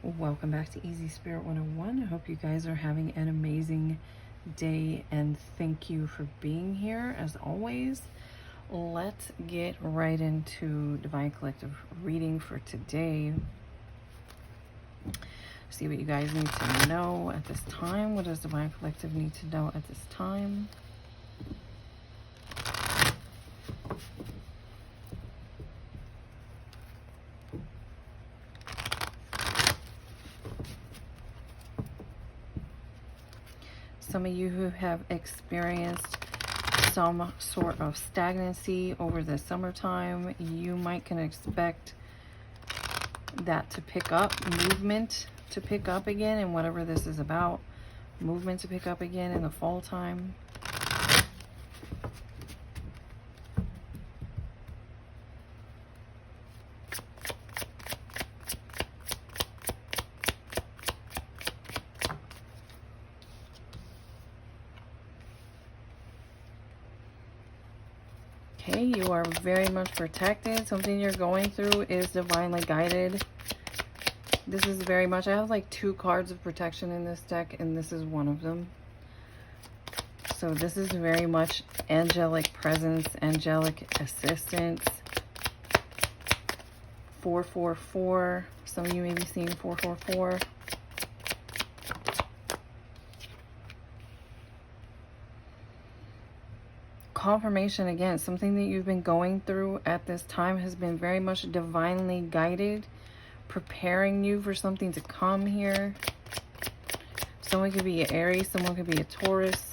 Welcome back to Easy Spirit 101. I hope you guys are having an amazing day and thank you for being here as always. Let's get right into Divine Collective reading for today. See what you guys need to know at this time. What does Divine Collective need to know at this time? Some of you who have experienced some sort of stagnancy over the summertime, you might can expect that to pick up, movement to pick up again, and whatever this is about, movement to pick up again in the fall time. Okay, you are very much protected. Something you're going through is divinely guided. This is very much, I have like 2 cards of protection in this deck, and this is one of them. So this is very much angelic presence, angelic assistance. 444. Some of you may be seeing 444. Confirmation again, something that you've been going through at this time has been very much divinely guided, preparing you for something to come here. Someone could be an Aries, someone could be a Taurus.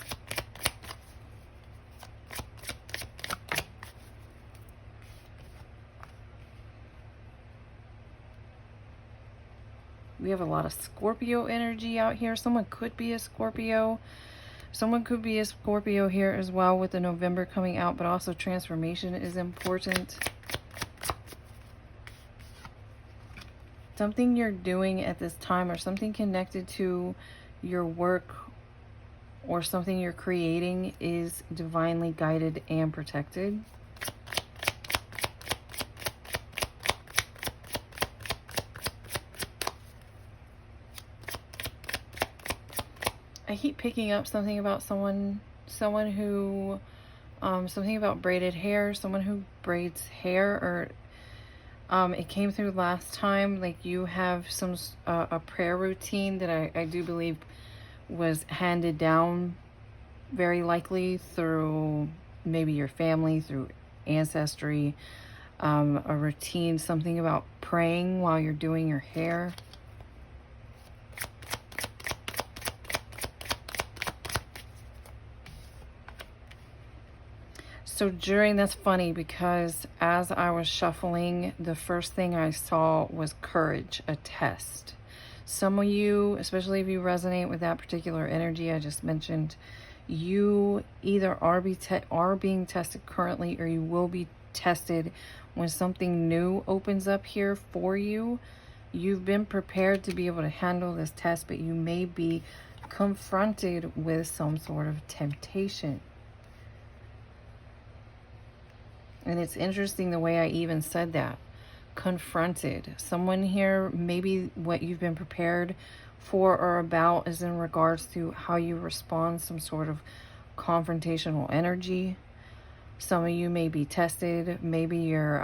We have a lot of Scorpio energy out here. Someone could be a Scorpio. Someone could be a Scorpio here as well with the November coming out, but also transformation is important. Something you're doing at this time or something connected to your work or something you're creating is divinely guided and protected. I keep picking up something about someone who, something about braided hair, someone who braids hair, or it came through last time, like you have some, a prayer routine that I do believe was handed down very likely through maybe your family, through ancestry, a routine, something about praying while you're doing your hair. So that's funny because as I was shuffling, the first thing I saw was courage, a test. Some of you, especially if you resonate with that particular energy I just mentioned, you either are being tested currently or you will be tested when something new opens up here for you. You've been prepared to be able to handle this test, but you may be confronted with some sort of temptation. And it's interesting the way I even said that. Confronted. Someone here, maybe what you've been prepared for or about is in regards to how you respond, some sort of confrontational energy. Some of you may be tested. Maybe you're,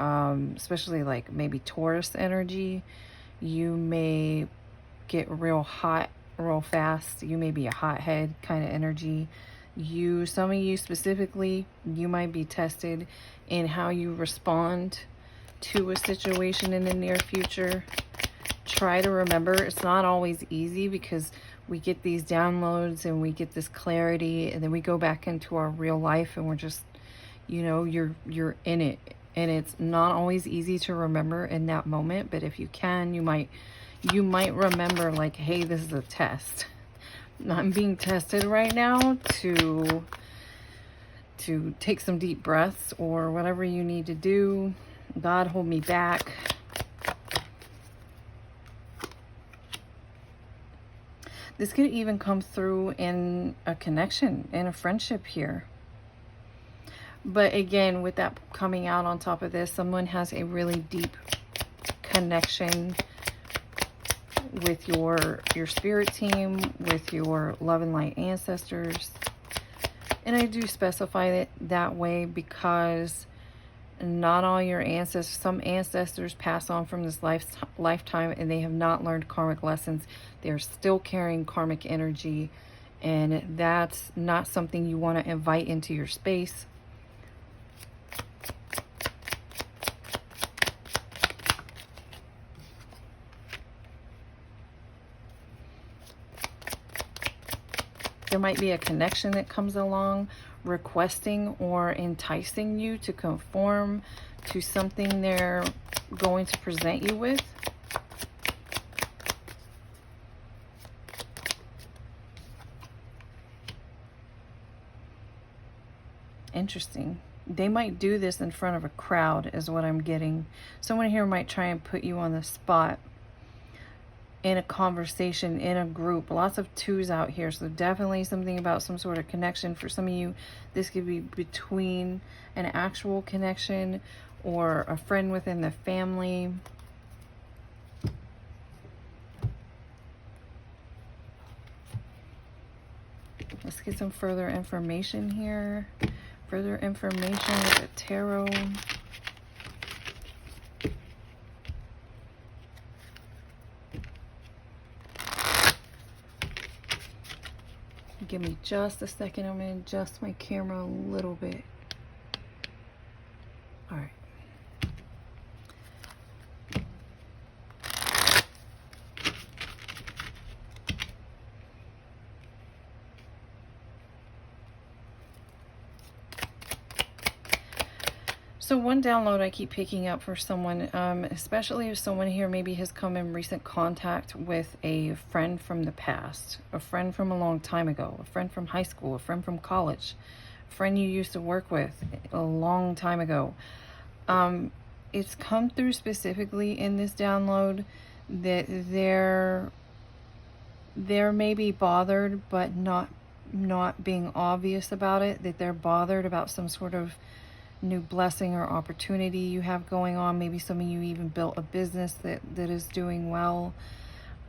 especially like maybe Taurus energy. You may get real hot real fast. You may be a hothead kind of energy. Some of you specifically, you might be tested in how you respond to a situation in the near future. Try to remember, it's not always easy because we get these downloads and we get this clarity and then we go back into our real life and we're just, you know, you're in it. And it's not always easy to remember in that moment, but if you can, you might remember like, hey, this is a test. I'm being tested right now to take some deep breaths or whatever you need to do. God, hold me back. This could even come through in a connection, in a friendship here. But again, with that coming out on top of this, someone has a really deep connection with your spirit team, with your love and light ancestors. And I do specify it that way because not all your ancestors, some ancestors pass on from this lifetime and they have not learned karmic lessons. They're still carrying karmic energy, and that's not something you want to invite into your space. There might be a connection that comes along requesting or enticing you to conform to something they're going to present you with. Interesting. They might do this in front of a crowd is what I'm getting. Someone here might try and put you on the spot in a conversation, in a group. Lots of twos out here, so definitely something about some sort of connection. For some of you, this could be between an actual connection or a friend within the family. Let's get some further information here. Further information with the tarot. Give me just a second. I'm going to adjust my camera a little bit. All right. So one download I keep picking up for someone, especially if someone here maybe has come in recent contact with a friend from the past, a friend from a long time ago, a friend from high school, a friend from college, a friend you used to work with a long time ago. It's come through specifically in this download that they're maybe bothered, but not being obvious about it, that they're bothered about some sort of new blessing or opportunity you have going on. Maybe some of you even built a business that is doing well.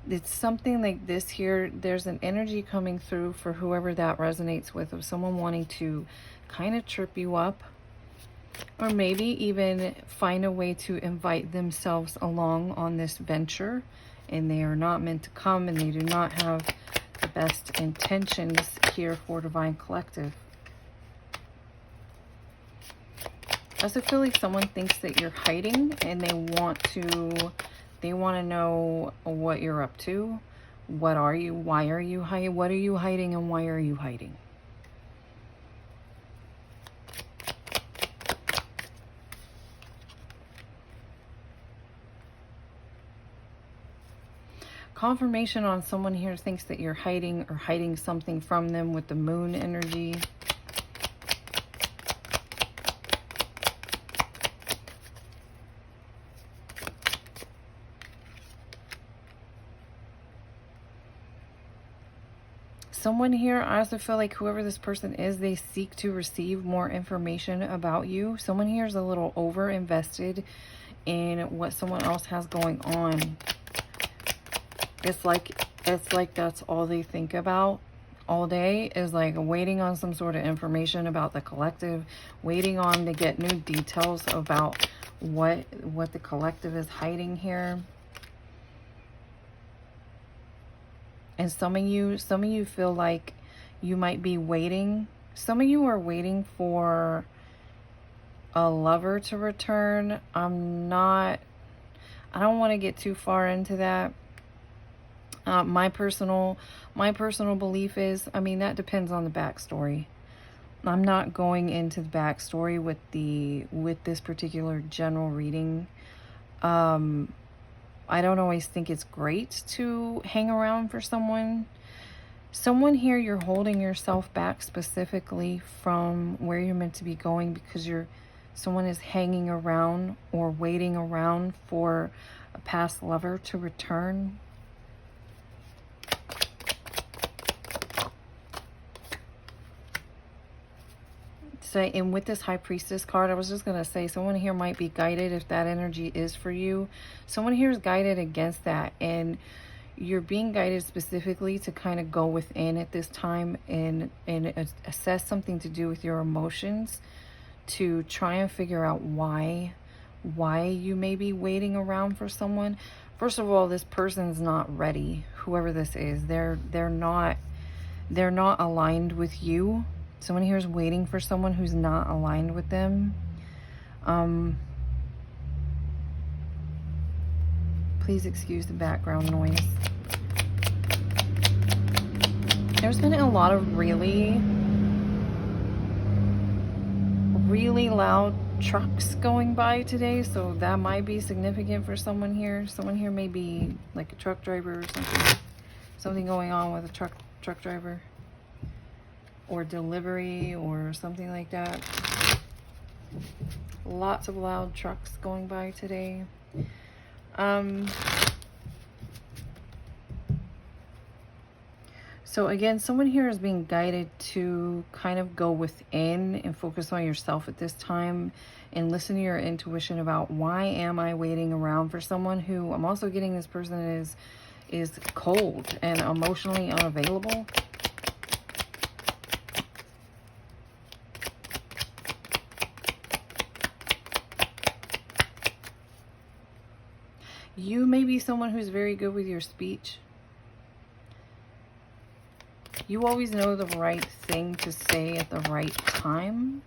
It's something like this here. There's an energy coming through for whoever that resonates with, of someone wanting to kind of trip you up, or maybe even find a way to invite themselves along on this venture, and they are not meant to come, and they do not have the best intentions here for Divine Collective. I also feel like someone thinks that you're hiding, and they want to know what you're up to. What are you? Why are you hiding? What are you hiding, and why are you hiding? Confirmation on someone here thinks that you're hiding or hiding something from them with the moon energy. Someone here, I also feel like whoever this person is, they seek to receive more information about you. Someone here is a little over invested in what someone else has going on. It's like that's all they think about all day, is like waiting on some sort of information about the collective, waiting on to get new details about what the collective is hiding here. And some of you feel like you might be waiting. Some of you are waiting for a lover to return. I don't want to get too far into that. My personal belief is, I mean, that depends on the backstory. I'm not going into the backstory with this particular general reading. I don't always think it's great to hang around for someone. Someone here, you're holding yourself back specifically from where you're meant to be going because someone is hanging around or waiting around for a past lover to return. And with this High Priestess card, I was just going to say, someone here might be guided if that energy is for you. Someone here is guided against that, and you're being guided specifically to kind of go within at this time and assess something to do with your emotions, to try and figure out why you may be waiting around for someone. First of all, this person's not ready. Whoever this is, they're not aligned with you. Someone here is waiting for someone who's not aligned with them. Please excuse the background noise. There's been a lot of really loud trucks going by today, so that might be significant for someone here. Someone here may be like a truck driver or something going on with a truck driver, or delivery or something like that. Lots of loud trucks going by today. So again, someone here is being guided to kind of go within and focus on yourself at this time and listen to your intuition about, why am I waiting around for someone who, I'm also getting this person is cold and emotionally unavailable. You may be someone who's very good with your speech. You always know the right thing to say at the right time.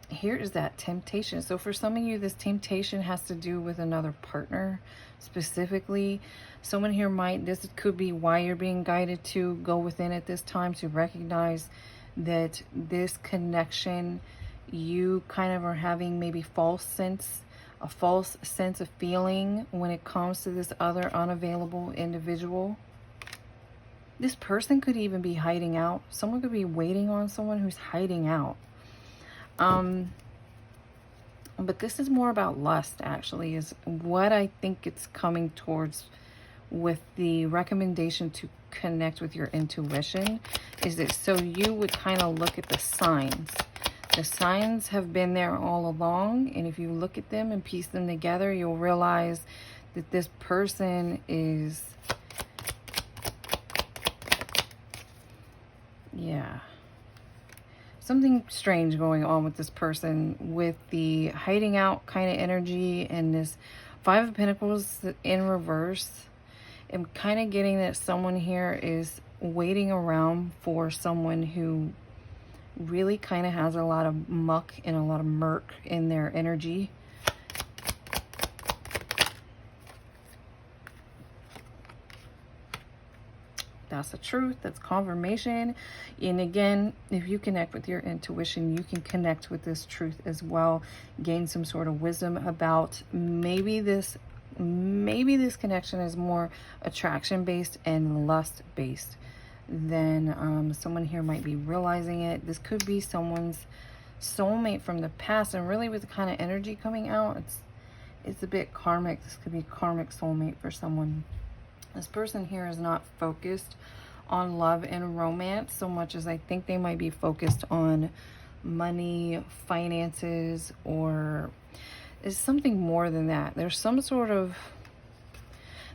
Here is that temptation. So for some of you, this temptation has to do with another partner specifically. Someone here this could be why you're being guided to go within at this time, to recognize that this connection, you kind of are having maybe a false sense of feeling when it comes to this other unavailable individual. This person could even be hiding out. Someone could be waiting on someone who's hiding out. But this is more about lust, actually, is what I think it's coming towards with the recommendation to connect with your intuition. Is that so you would kind of look at the signs. The signs have been there all along, and if you look at them and piece them together, you'll realize that this person is, yeah, something strange going on with this person, with the hiding out kind of energy and this Five of Pentacles in reverse. I'm kind of getting that someone here is waiting around for someone who really kind of has a lot of muck and a lot of murk in their energy. That's the truth. That's confirmation. And again, if you connect with your intuition, you can connect with this truth as well. Gain some sort of wisdom about maybe this connection is more attraction based and lust based. Then someone here might be realizing it. This could be someone's soulmate from the past, and really with the kind of energy coming out, it's a bit karmic. This could be karmic soulmate for someone. This person here is not focused on love and romance so much as I think they might be focused on money, finances, or is something more than that. There's some sort of,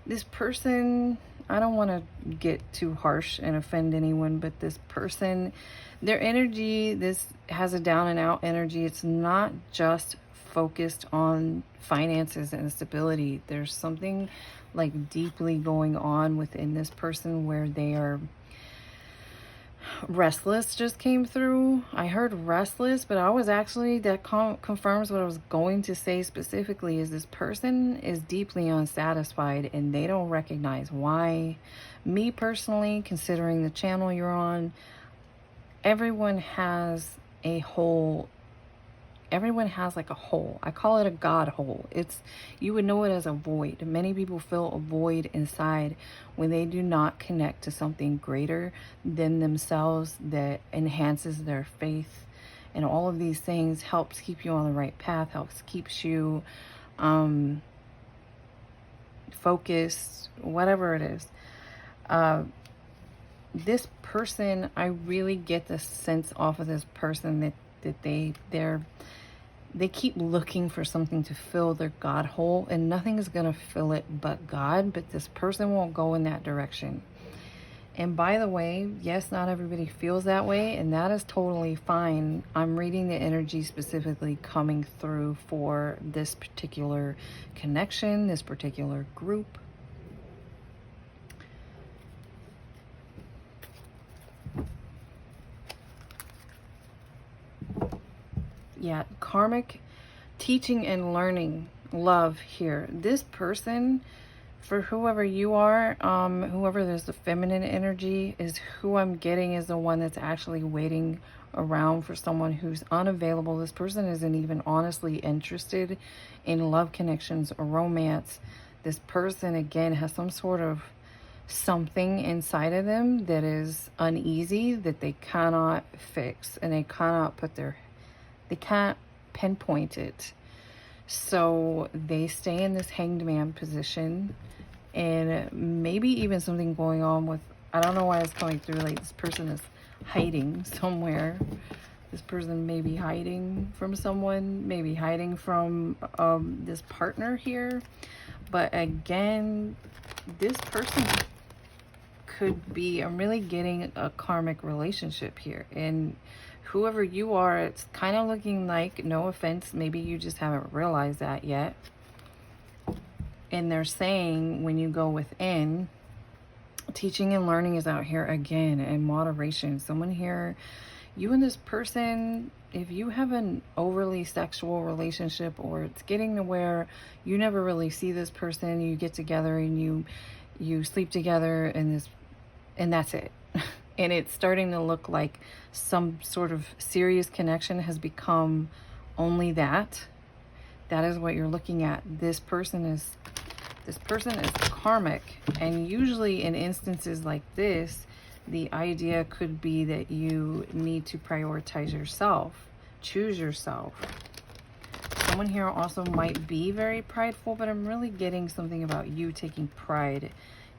this person, I don't want to get too harsh and offend anyone, but this person, their energy, this has a down and out energy. It's not just focused on finances and stability. There's something like deeply going on within this person where they are restless. Just came through. I heard restless, but I was actually, that confirms what I was going to say specifically, is this person is deeply unsatisfied and they don't recognize why. Me personally, considering the channel you're on, everyone has a hole. Everyone has like a hole. I call it a God hole. You would know it as a void. Many people feel a void inside when they do not connect to something greater than themselves that enhances their faith. And all of these things helps keep you on the right path, helps keeps you focused, whatever it is. This person, I really get the sense off of this person that they keep looking for something to fill their God hole, and nothing is going to fill it but God, but this person won't go in that direction. And by the way, yes, not everybody feels that way, and that is totally fine. I'm reading the energy specifically coming through for this particular connection, this particular group. Yeah, karmic teaching and learning, love here. This person, for whoever you are, whoever there's the feminine energy, is who I'm getting is the one that's actually waiting around for someone who's unavailable. This person isn't even honestly interested in love connections or romance. This person, again, has some sort of something inside of them that is uneasy, that they cannot fix, and they can't pinpoint it. So they stay in this hanged man position, and maybe even something going on with, I don't know why it's coming through like this person is hiding somewhere. This person may be hiding from someone, maybe hiding from this partner here. But again, this person could be, I'm really getting a karmic relationship here. And whoever you are, it's kind of looking like, no offense, maybe you just haven't realized that yet. And they're saying when you go within, teaching and learning is out here again in moderation. Someone here, you and this person, if you have an overly sexual relationship, or it's getting to where you never really see this person, you get together and you sleep together and that's it. And it's starting to look like some sort of serious connection has become only that. That is what you're looking at. This person is karmic. And usually in instances like this, the idea could be that you need to prioritize yourself. Choose yourself. Someone here also might be very prideful, but I'm really getting something about you taking pride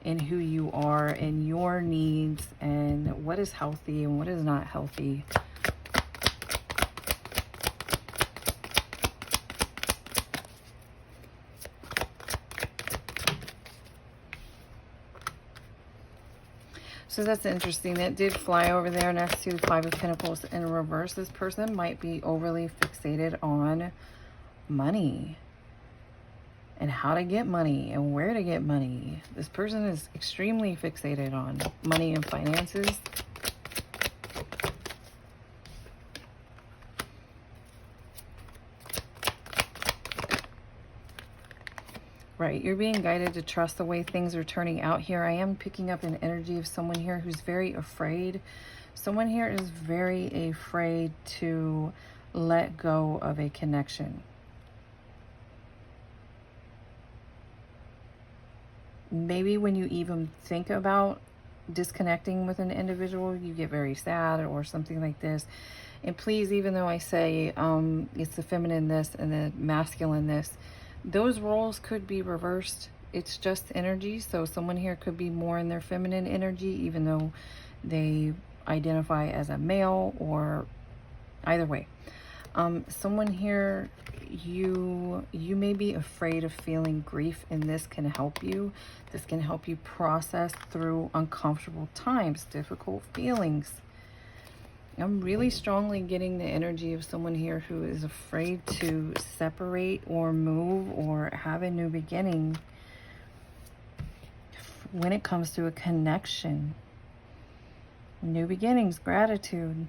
in who you are and your needs and what is healthy and what is not healthy. So that's interesting. That did fly over there next to the Five of Pentacles in reverse. This person might be overly fixated on money and how to get money and where to get money. This person is extremely fixated on money and finances. Right, you're being guided to trust the way things are turning out here. I am picking up an energy of someone here who's very afraid. Someone here is very afraid to let go of a connection. Maybe when you even think about disconnecting with an individual, you get very sad or something like this. And please, even though I say it's the feminine this and the masculine this, those roles could be reversed. It's just energy. So someone here could be more in their feminine energy, even though they identify as a male, or either way. Someone here, you may be afraid of feeling grief, and this can help you. This can help you process through uncomfortable times, difficult feelings. I'm really strongly getting the energy of someone here who is afraid to separate or move or have a new beginning when it comes to a connection. New beginnings, gratitude.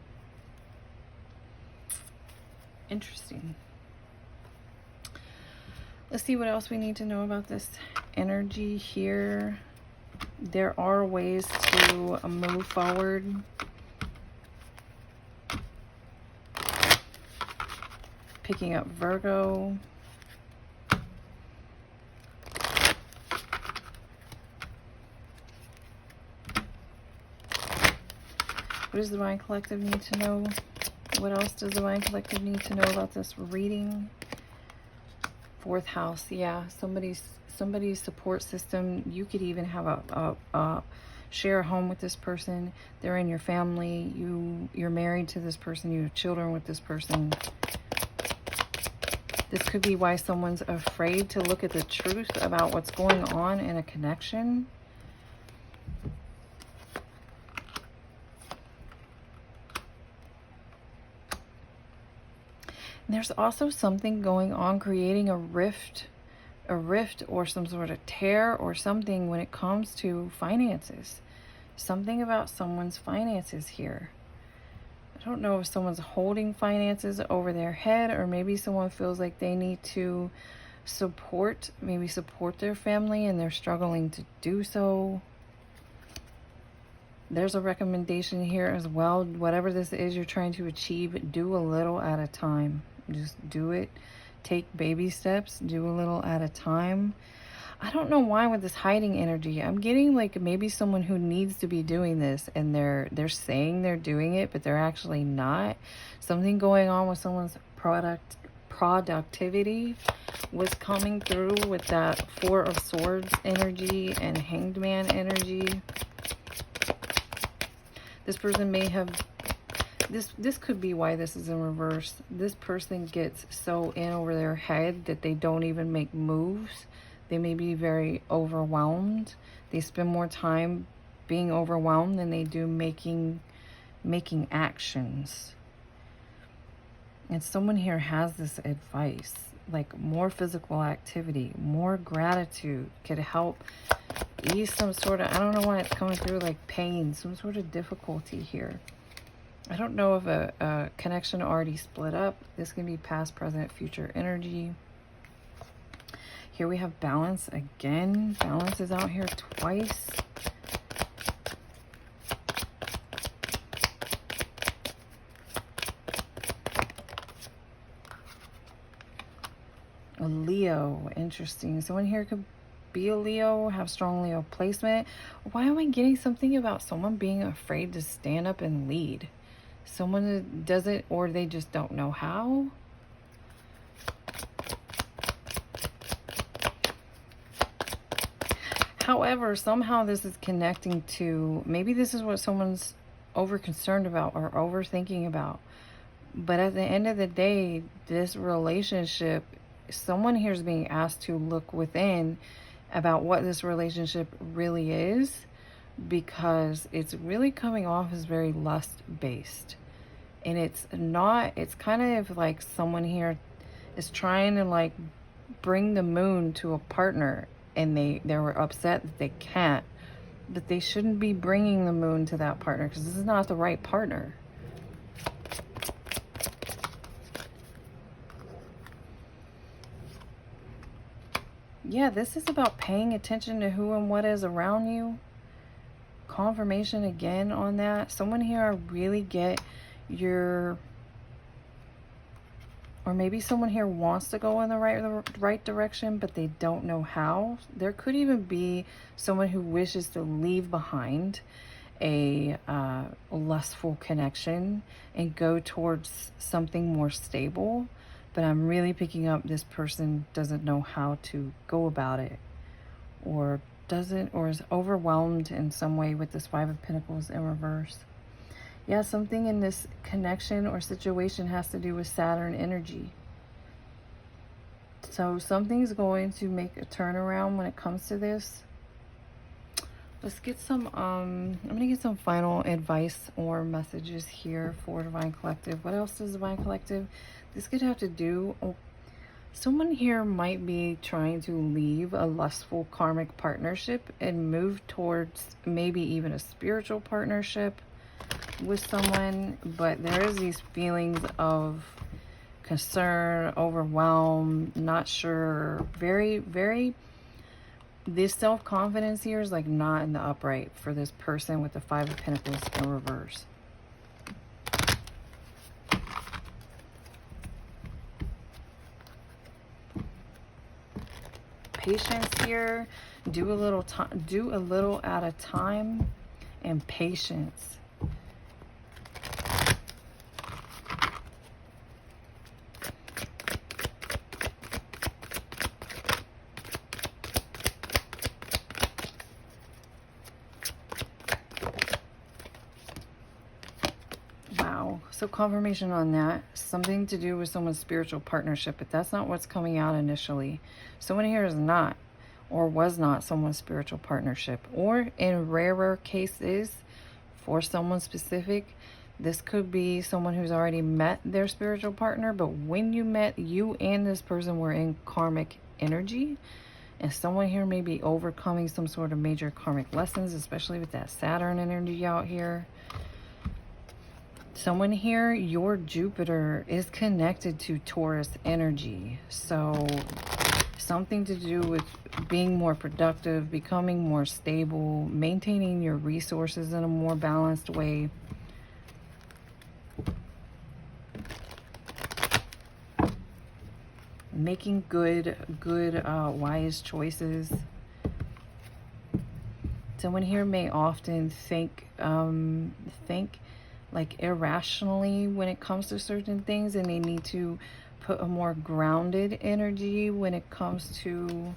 Interesting. Let's see what else we need to know about this energy here. There are ways to move forward. Picking up Virgo. What does the Divine Collective need to know? What else does the Divine Collective need to know about this reading? Fourth house, yeah. Somebody's support system. You could even have a share a home with this person. They're in your family. You're married to this person. You have children with this person. This could be why someone's afraid to look at the truth about what's going on in a connection. There's also something going on creating a rift or some sort of tear or something when it comes to finances. Something about someone's finances here. I don't know if someone's holding finances over their head, or maybe someone feels like they need to support their family and they're struggling to do so. There's a recommendation here as well. Whatever this is you're trying to achieve, do a little at a time. Just do it. Take baby steps. Do a little at a time. I don't know why with this hiding energy. I'm getting like maybe someone who needs to be doing this and they're saying they're doing it, but they're actually not. Something going on with someone's productivity was coming through with that Four of Swords energy and Hanged Man energy. This person may have, this could be why this is in reverse. This person gets so in over their head that they don't even make moves. They may be very overwhelmed. They spend more time being overwhelmed than they do making actions. And someone here has this advice, like more physical activity, more gratitude could help ease some sort of, I don't know why it's coming through like pain, some sort of difficulty here. I don't know if a connection already split up. This can be past, present, future energy. Here we have balance again. Balance is out here twice. A Leo, interesting. Someone here could be a Leo, have strong Leo placement. Why am I getting something about someone being afraid to stand up and lead? Someone does it, or they just don't know how. However, somehow this is connecting to, maybe this is what someone's over concerned about or overthinking about. But at the end of the day, this relationship, someone here is being asked to look within about what this relationship really is, because it's really coming off as very lust-based. And it's not, it's kind of like someone here is trying to like bring the moon to a partner, and they were upset that they can't. But they shouldn't be bringing the moon to that partner, because this is not the right partner. Yeah, this is about paying attention to who and what is around you. Confirmation again on that. Someone here, I really get your, or maybe someone here wants to go in the right direction, but they don't know how. There could even be someone who wishes to leave behind a lustful connection and go towards something more stable. But I'm really picking up this person doesn't know how to go about it, or is overwhelmed in some way with this Five of Pentacles in reverse. Yeah, something in this connection or situation has to do with Saturn energy. So something's going to make a turnaround when it comes to this. Let's get some, I'm going to get some final advice or messages here for Divine Collective. What else does Divine Collective? This could have to do, someone here might be trying to leave a lustful karmic partnership and move towards maybe even a spiritual partnership with someone, but there is these feelings of concern, overwhelmed, not sure, this self-confidence here is like not in the upright for this person with the Five of Pentacles in reverse. Patience here, do a little at a time, and patience. So confirmation on that, something to do with someone's spiritual partnership, but that's not what's coming out initially. Someone here is not or was not someone's spiritual partnership, or in rarer cases for someone specific, this could be someone who's already met their spiritual partner, but when you met, you and this person were in karmic energy, and someone here may be overcoming some sort of major karmic lessons, especially with that Saturn energy out here. Someone here, your Jupiter is connected to Taurus energy. So something to do with being more productive, becoming more stable, maintaining your resources in a more balanced way. Making good, wise choices. Someone here may often think like irrationally when it comes to certain things, and they need to put a more grounded energy when it comes to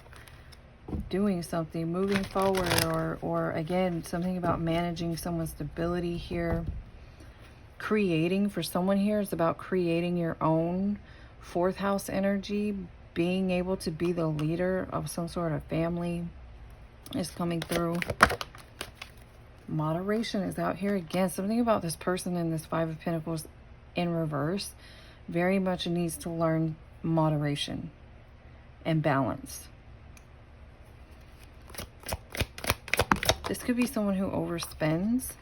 doing something, moving forward, or again, something about managing someone's stability here. Creating, for someone here, is about creating your own fourth house energy, being able to be the leader of some sort of family is coming through. Moderation is out here again. Something about this person in this Five of Pentacles in reverse very much needs to learn moderation and balance. This could be someone who overspends.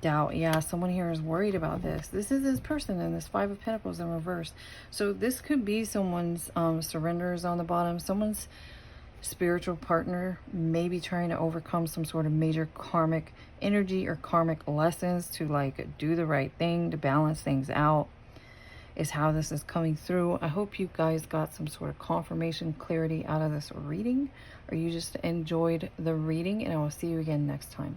Doubt. Yeah, someone here is worried about this. This is this person in this Five of Pentacles in reverse. So this could be someone's surrenders on the bottom. Someone's spiritual partner may be trying to overcome some sort of major karmic energy or karmic lessons to like do the right thing, to balance things out, is how this is coming through. I hope you guys got some sort of confirmation, clarity out of this reading, or you just enjoyed the reading, and I will see you again next time.